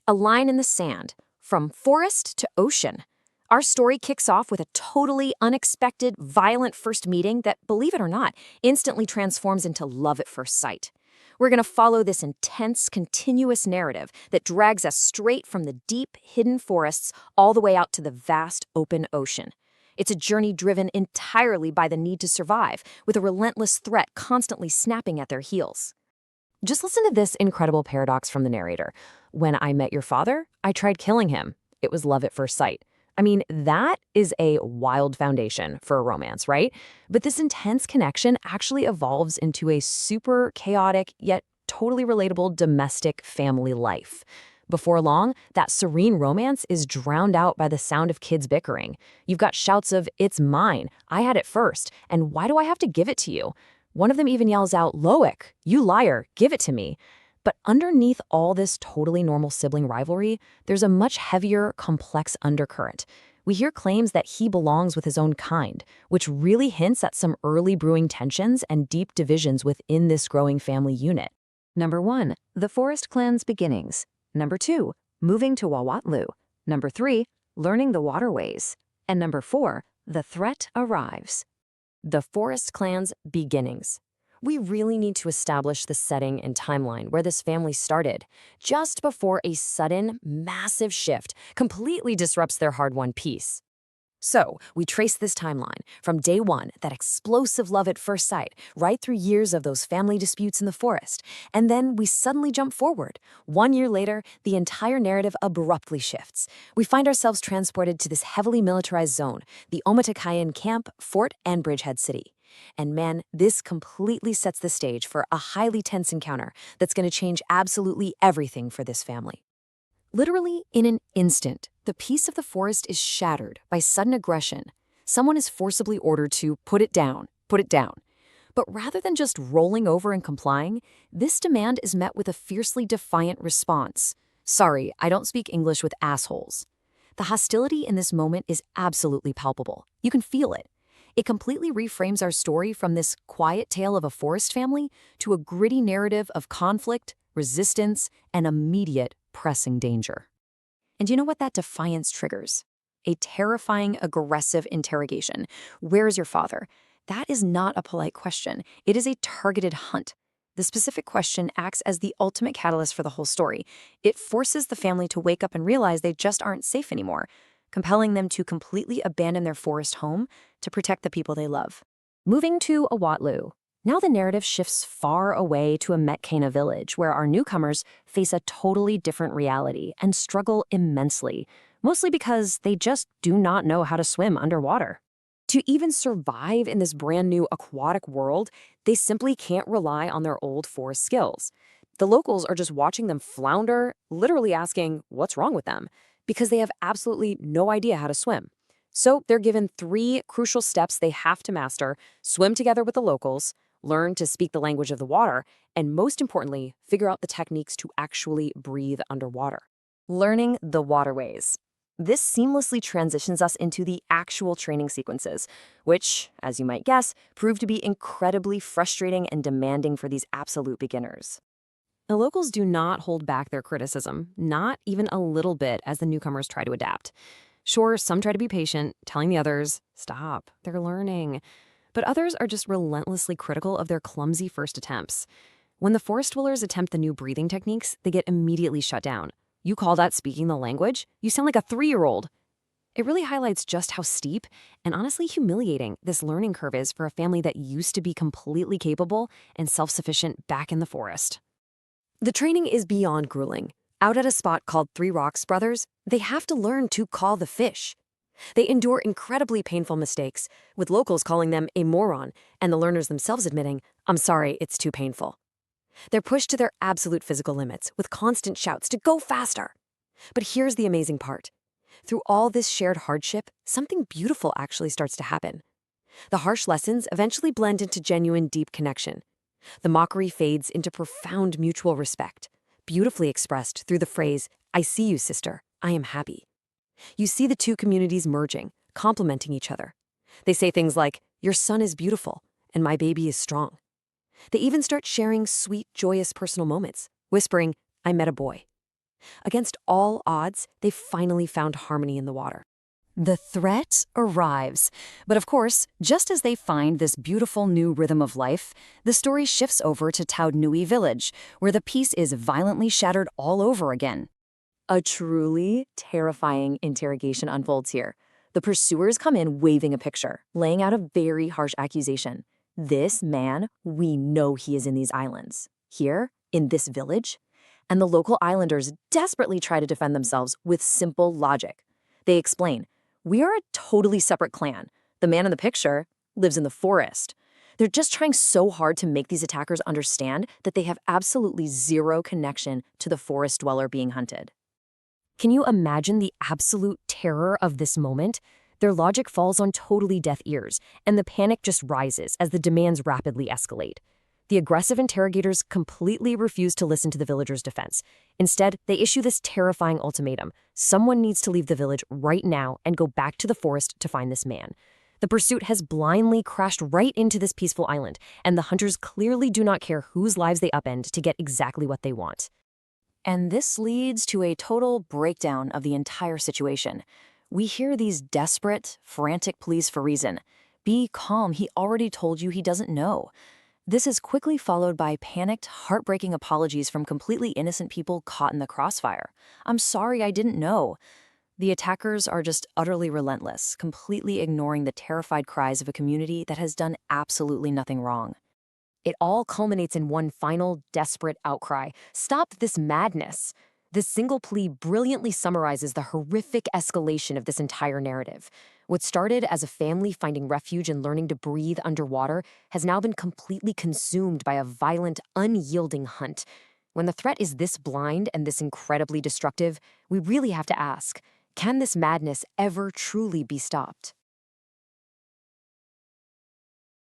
A line in the sand, from forest to ocean. Our story kicks off with a totally unexpected, violent first meeting that, believe it or not, instantly transforms into love at first sight. We're going to follow this intense, continuous narrative that drags us straight from the deep, hidden forests all the way out to the vast, open ocean. It's a journey driven entirely by the need to survive, with a relentless threat constantly snapping at their heels. Just listen to this incredible paradox from the narrator. When I met your father, I tried killing him. It was love at first sight. I mean, that is a wild foundation for a romance, right? But this intense connection actually evolves into a super chaotic yet totally relatable domestic family life. Before long, that serene romance is drowned out by the sound of kids bickering. You've got shouts of, "It's mine, I had it first, and why do I have to give it to you?" One of them even yells out, "Loic, you liar, give it to me." But underneath all this totally normal sibling rivalry, there's a much heavier, complex undercurrent. We hear claims that he belongs with his own kind, which really hints at some early brewing tensions and deep divisions within this growing family unit. Number 1, the Forest Clan's beginnings. Number 2, moving to Wawatlu. Number 3, learning the waterways. And number 4, the threat arrives. The Forest Clan's beginnings. We really need to establish the setting and timeline where this family started, just before a sudden, massive shift completely disrupts their hard-won peace. So, we trace this timeline from day one, that explosive love at first sight, right through years of those family disputes in the forest. And then we suddenly jump forward. 1 year later, the entire narrative abruptly shifts. We find ourselves transported to this heavily militarized zone, the Omatakayan camp, fort, and Bridgehead City. And man, this completely sets the stage for a highly tense encounter that's going to change absolutely everything for this family. Literally, in an instant, the peace of the forest is shattered by sudden aggression. Someone is forcibly ordered to put it down, put it down. But rather than just rolling over and complying, this demand is met with a fiercely defiant response. "Sorry, I don't speak English with assholes." The hostility in this moment is absolutely palpable. You can feel it. It completely reframes our story from this quiet tale of a forest family to a gritty narrative of conflict, resistance, and immediate, pressing danger. And you know what that defiance triggers? A terrifying, aggressive interrogation. "Where is your father?" That is not a polite question. It is a targeted hunt. The specific question acts as the ultimate catalyst for the whole story. It forces the family to wake up and realize they just aren't safe anymore, compelling them to completely abandon their forest home to protect the people they love. Moving to Awatlu. Now the narrative shifts far away to a Metkana village, where our newcomers face a totally different reality and struggle immensely, mostly because they just do not know how to swim underwater. To even survive in this brand new aquatic world, they simply can't rely on their old forest skills. The locals are just watching them flounder, literally asking what's wrong with them, because they have absolutely no idea how to swim. So they're given 3 crucial steps they have to master: swim together with the locals, learn to speak the language of the water, and most importantly, figure out the techniques to actually breathe underwater. Learning the waterways. This seamlessly transitions us into the actual training sequences, which, as you might guess, prove to be incredibly frustrating and demanding for these absolute beginners. The locals do not hold back their criticism, not even a little bit, as the newcomers try to adapt. Sure, some try to be patient, telling the others, "Stop, they're learning." But others are just relentlessly critical of their clumsy first attempts. When the forest dwellers attempt the new breathing techniques, they get immediately shut down. "You call that speaking the language? You sound like a 3-year-old." It really highlights just how steep and honestly humiliating this learning curve is for a family that used to be completely capable and self-sufficient back in the forest. The training is beyond grueling. Out at a spot called Three Rocks Brothers, they have to learn to call the fish. They endure incredibly painful mistakes, with locals calling them a moron and the learners themselves admitting, "I'm sorry, it's too painful." They're pushed to their absolute physical limits with constant shouts to go faster. But here's the amazing part. Through all this shared hardship, something beautiful actually starts to happen. The harsh lessons eventually blend into genuine, deep connection. The mockery fades into profound mutual respect, beautifully expressed through the phrase, "I see you, sister. I am happy." You see the 2 communities merging, complementing each other. They say things like, "Your son is beautiful, and my baby is strong." They even start sharing sweet, joyous personal moments, whispering, "I met a boy." Against all odds, they finally found harmony in the water. The threat arrives. But of course, just as they find this beautiful new rhythm of life, the story shifts over to Taudnui village, where the peace is violently shattered all over again. A truly terrifying interrogation unfolds here. The pursuers come in waving a picture, laying out a very harsh accusation. This man, we know he is in these islands. Here, in this village? And the local islanders desperately try to defend themselves with simple logic. They explain, we are a totally separate clan. The man in the picture lives in the forest. They're just trying so hard to make these attackers understand that they have absolutely zero connection to the forest dweller being hunted. Can you imagine the absolute terror of this moment? Their logic falls on totally deaf ears, and the panic just rises as the demands rapidly escalate. The aggressive interrogators completely refuse to listen to the villagers' defense. Instead, they issue this terrifying ultimatum. Someone needs to leave the village right now and go back to the forest to find this man. The pursuit has blindly crashed right into this peaceful island, and the hunters clearly do not care whose lives they upend to get exactly what they want. And this leads to a total breakdown of the entire situation. We hear these desperate, frantic pleas for reason. Be calm, he already told you he doesn't know. This is quickly followed by panicked, heartbreaking apologies from completely innocent people caught in the crossfire. I'm sorry, I didn't know. The attackers are just utterly relentless, completely ignoring the terrified cries of a community that has done absolutely nothing wrong. It all culminates in one final, desperate outcry. Stop this madness! This single plea brilliantly summarizes the horrific escalation of this entire narrative. What started as a family finding refuge and learning to breathe underwater has now been completely consumed by a violent, unyielding hunt. When the threat is this blind and this incredibly destructive, we really have to ask, can this madness ever truly be stopped?